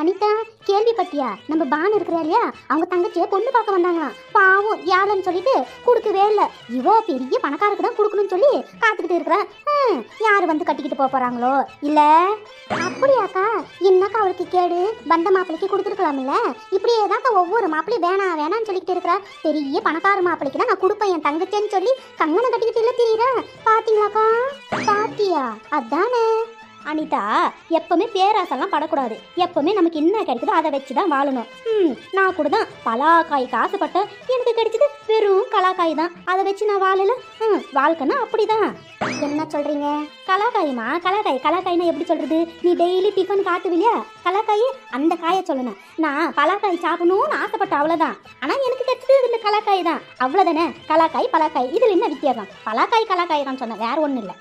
அனிதா, கேள்விப்பட்டியா? நம்ம பானு இருக்கிறா இல்லையா, அவங்க தங்கச்சியை பொண்ணு பார்க்க வந்தாங்களாம். பாவம் யாருன்னு சொல்லிட்டு கொடுக்கவே இல்லை. இவ பெரிய பணக்காரருக்கு தான் கொடுக்கணும்னு சொல்லி காத்துக்கிட்டு இருக்கிறேன். யாரு வந்து கட்டிக்கிட்டு போறாங்களோ இல்ல. அப்படியாக்கா? என்னக்கா அவளுக்கு கேடு? வந்த மாப்பிள்ளைக்கு கொடுத்துருக்கலாம்ல. இப்படியே தான் ஒவ்வொரு மாப்பிள்ளையும் வேணாம் வேணான்னு சொல்லிக்கிட்டு இருக்கிறா. பெரிய பணக்கார மாப்பிள்ளைக்கு தான் நான் கொடுப்பேன் என் தங்கச்சின்னு சொல்லி கங்கணம் கட்டிக்கிட்டு இல்லை தெரியுறேன். பாத்தீங்களாக்கா? பாத்தியா? அதானே அனிதா, எப்பவுமே பேராசெல்லாம் படக்கூடாது. எப்பவுமே நமக்கு என்ன கிடைக்குதோ அதை வச்சு தான் வாழணும். நான் கூட தான் பலாக்காய்க்கு ஆசைப்பட்டேன். எனக்கு கிடைச்சது வெறும் கலாக்காய் தான். அதை வச்சு நான் வாழல. வாழ்க்கைன்னா அப்படிதான். என்ன சொல்றீங்க? கலாக்காயுமா? கலாக்காய்னா எப்படி சொல்றது? நீ டெய்லி டிஃபன் காட்டுவில்லையா, கலாக்காய் அந்த காயை சொல்லணும். நான் பலாக்காய் சாப்பிடணும்னு ஆசைப்பட்டேன், அவ்வளோதான். ஆனால் எனக்கு கிடைச்சது இந்த கலாக்காய் தான், அவ்வளோதானே. கலாக்காய் பலாக்காய் இதில் என்ன வித்தியாசம்? கலாக்காய் தான் சொன்னேன், வேற ஒன்றும் இல்லை.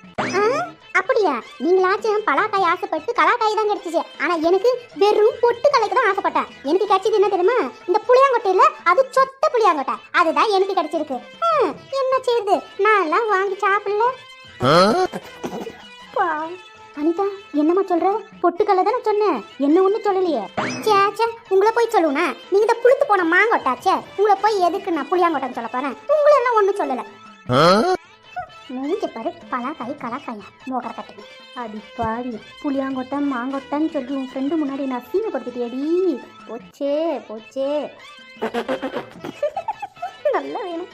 அப்படியா? நீங்களாச்சும் பலாக்காய் ஆசைப்பட்டு கலாக்காய் தான் கிடைச்சிச்சு. ஆனா எனக்கு வெறும் பொட்டு கலைக்கு தான் ஆசைப்பட்டேன். எனக்கு கிடைச்சது என்ன தெரியுமா? இந்த புளியாங்கொட்டையில அது சொத்த புளியாங்கொட்டை, அதுதான் எனக்கு கிடைச்சிருக்கு. என்ன செய்யுது, நான் எல்லாம் வாங்கி சாப்பிடல. அனிதா, என்னம்மா சொல்ற? பொட்டுக்கல்ல தானே சொன்னேன், என்ன ஒண்ணு சொல்லலையே. சேச்சே, உங்களை போய் சொல்லுவா? நீங்க இந்த புளுத்து போன மாங்கொட்டாச்சே, உங்களை போய் எதுக்கு நான் புளியாங்கொட்டைன்னு சொல்ல போறேன்? உங்களை எல்லாம் ஒண்ணும் சொல்லல. மூஞ்சி பாரு, பலாக்காய் கலாக்காயா மோகர கட்டுங்க. அடி பாவி, புளியாங்கொட்டை மாங்கொட்டைன்னு சொல்லி உன் ஃப்ரெண்டு முன்னாடி நான் சீனப்படுத்திட்டேடி. போச்சே நல்லா வேணும்.